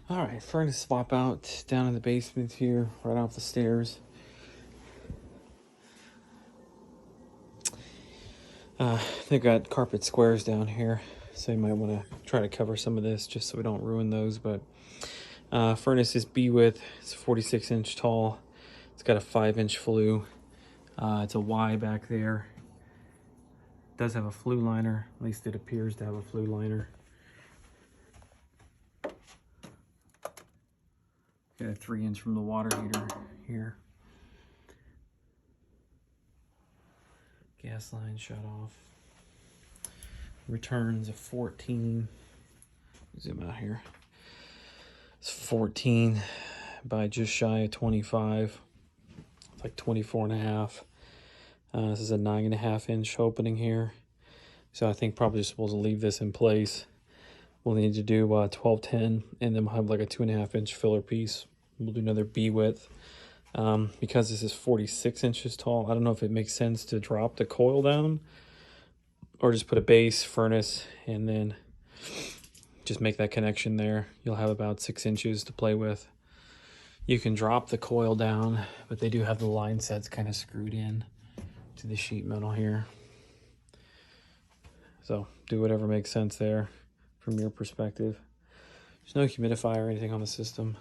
All right, furnace swap out down in the basement here, right off the stairs. They've got carpet squares down here, so you might want to try to cover some of this just so we don't ruin those. But furnace is B width. It's 46 inch tall. It's got a 5-inch flue. It's a Y back there. It does have a flue liner. At least it appears to have a flue liner. Got a 3-inch from the water heater here. Gas line shut off. Returns a 14. Zoom out here. It's 14 by just shy of 25. It's like 24 and a half. This is a 9.5 inch opening here. So I think probably just supposed to leave this in place. We'll need to do 1210, and then we'll have like a 2.5 inch filler piece. We'll do another B width. Because this is 46 inches tall, I don't know if it makes sense to drop the coil down or just put a base furnace and then just make that connection there. You'll have about 6 inches to play with. You can drop the coil down, but they do have the line sets kind of screwed in to the sheet metal here. So do whatever makes sense there from your perspective. There's no humidifier or anything on the system.